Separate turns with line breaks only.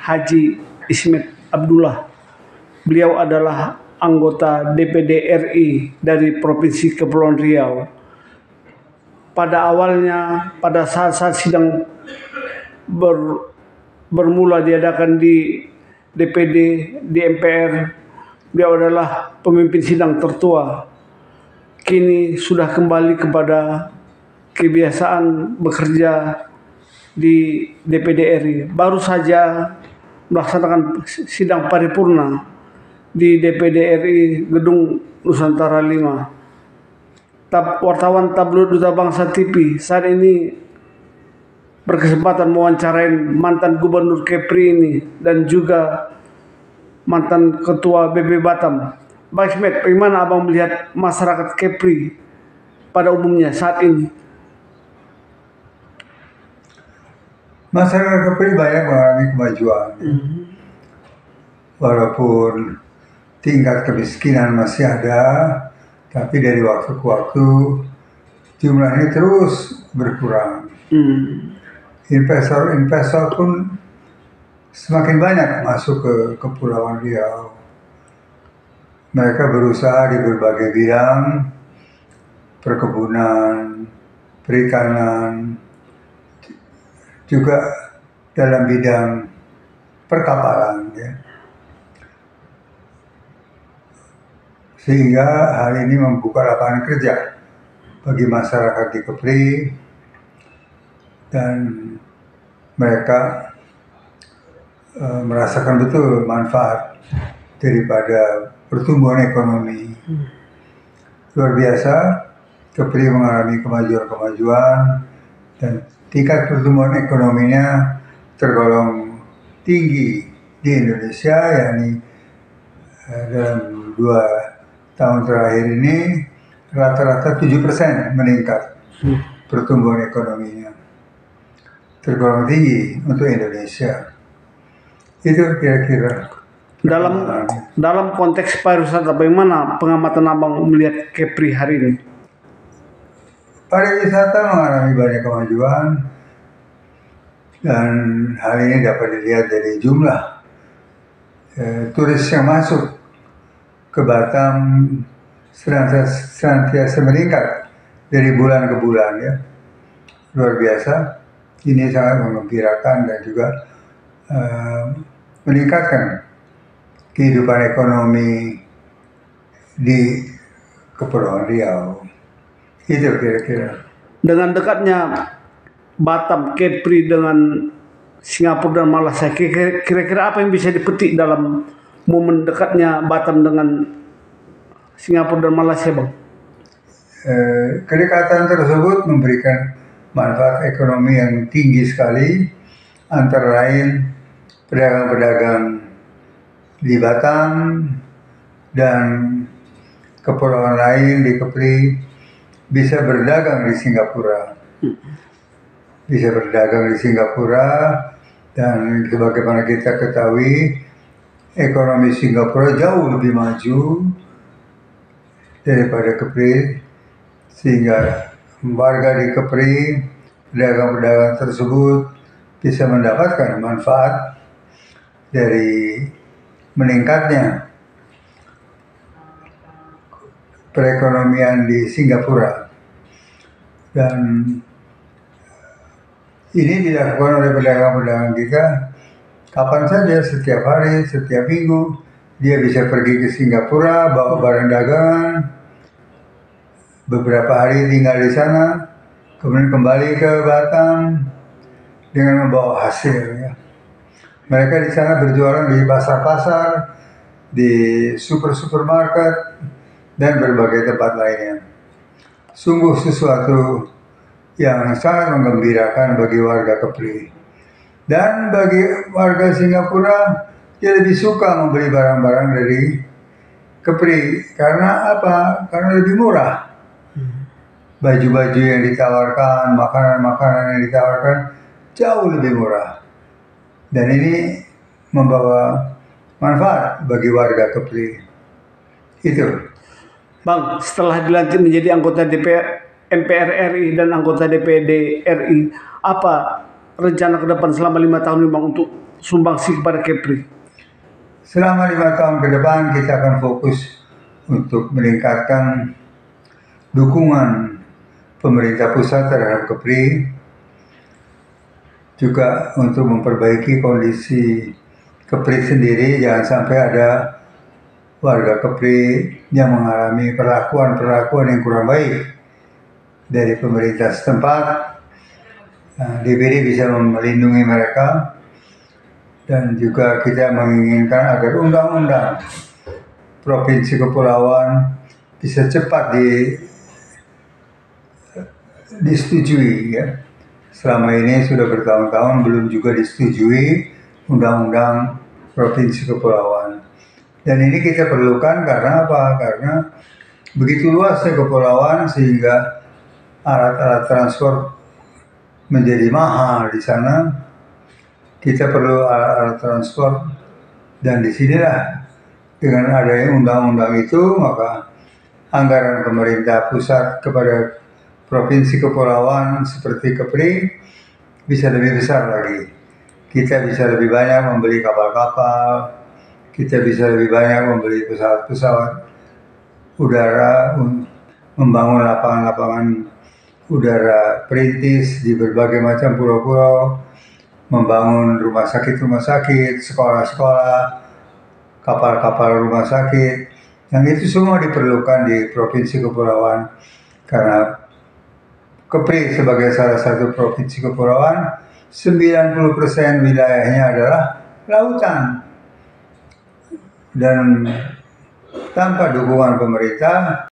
Haji Ismet Abdullah. Beliau adalah anggota DPD RI dari Provinsi Kepulauan Riau. Pada awalnya, pada saat sidang bermula diadakan di DPD, di MPR, beliau adalah pemimpin sidang tertua. Kini sudah kembali kepada kebiasaan bekerja di DPD RI. Baru saja melaksanakan sidang paripurna di DPD RI Gedung Nusantara 5. Wartawan tabloid Duta Bangsa TV saat ini berkesempatan mewawancarain mantan Gubernur Kepri ini dan juga mantan Ketua BP Batam. Pak Ismet, bagaimana Abang melihat masyarakat Kepri pada umumnya saat ini?
Masyarakat Kepri banyak mengalami kemajuan. Walaupun tingkat kemiskinan masih ada, tapi dari waktu ke waktu jumlahnya terus berkurang. Investor pun semakin banyak masuk ke Kepulauan Riau. Mereka berusaha di berbagai bidang, perkebunan, perikanan, juga dalam bidang perkapalan, ya. Sehingga hal ini membuka lapangan kerja bagi masyarakat di Kepri, dan mereka merasakan betul manfaat daripada pertumbuhan ekonomi. Luar biasa, Kepri mengalami kemajuan-kemajuan dan tingkat pertumbuhan ekonominya tergolong tinggi di Indonesia, yakni dalam 2 tahun terakhir ini rata-rata 7% meningkat pertumbuhan ekonominya. Tergolong tinggi untuk Indonesia. Itu kira-kira.
Dalam konteks pariwisata, bagaimana pengamatan Abang melihat Kepri hari ini?
Pariwisata mengalami banyak kemajuan, dan hal ini dapat dilihat dari jumlah turis yang masuk ke Batam senantiasa meningkat dari bulan ke bulan, ya. Luar biasa. Ini sangat menggembirakan dan juga meningkatkan kehidupan ekonomi di Kepulauan Riau. Itu kira-kira.
Dengan dekatnya Batam, Kepri dengan Singapura dan Malaysia, kira-kira apa yang bisa dipetik dalam momen dekatnya Batam dengan Singapura dan Malaysia, Bang?
Kedekatan tersebut memberikan manfaat ekonomi yang tinggi sekali, antara lain pedagang-pedagang di Batam dan kepulauan lain di Kepri bisa berdagang di Singapura. Dan sebagaimana kita ketahui, ekonomi Singapura jauh lebih maju daripada Kepri, sehingga warga di Kepri, pedagang-pedagang tersebut bisa mendapatkan manfaat dari meningkatnya perekonomian di Singapura. Dan ini dilakukan oleh pedagang-pedagang kita kapan saja, setiap hari, setiap minggu. Dia bisa pergi ke Singapura, bawa barang dagangan, beberapa hari tinggal di sana, kemudian kembali ke Batam dengan membawa hasil, ya. Mereka di sana berjualan di pasar-pasar, di supermarket, dan berbagai tempat lainnya. Sungguh sesuatu yang sangat menggembirakan bagi warga Kepri. Dan bagi warga Singapura, dia lebih suka membeli barang-barang dari Kepri. Karena apa? Karena lebih murah. Baju-baju yang ditawarkan, makanan-makanan yang ditawarkan jauh lebih murah. Dan ini membawa manfaat bagi warga Kepri. Itu.
Bang, setelah dilantik menjadi anggota MPR RI dan anggota DPD RI, apa rencana ke depan selama 5 tahun ini, Bang, untuk sumbangsi kepada Kepri?
Selama 5 tahun ke depan kita akan fokus untuk meningkatkan dukungan pemerintah pusat terhadap Kepri, juga untuk memperbaiki kondisi Kepri sendiri. Jangan sampai ada warga Kepri yang mengalami perlakuan yang kurang baik dari pemerintah setempat. DPD bisa melindungi mereka, dan juga kita menginginkan agar undang-undang Provinsi Kepulauan bisa cepat disetujui ya. Selama ini sudah bertahun-tahun belum juga disetujui undang-undang Provinsi Kepulauan. Dan ini kita perlukan karena apa? Karena begitu luasnya kepulauan sehingga alat-alat transport menjadi mahal di sana. Kita perlu alat-alat transport, dan disinilah dengan adanya undang-undang itu maka anggaran pemerintah pusat kepada Provinsi Kepulauan seperti Kepri bisa lebih besar lagi. Kita bisa lebih banyak membeli kapal-kapal, kita bisa lebih banyak membeli pesawat-pesawat udara, membangun lapangan-lapangan udara perintis di berbagai macam pulau-pulau, membangun rumah sakit, sekolah-sekolah, kapal-kapal rumah sakit. Yang itu semua diperlukan di Provinsi Kepulauan, karena Kepri sebagai salah satu provinsi kepulauan, 90% wilayahnya adalah lautan. Dan tanpa dukungan pemerintah,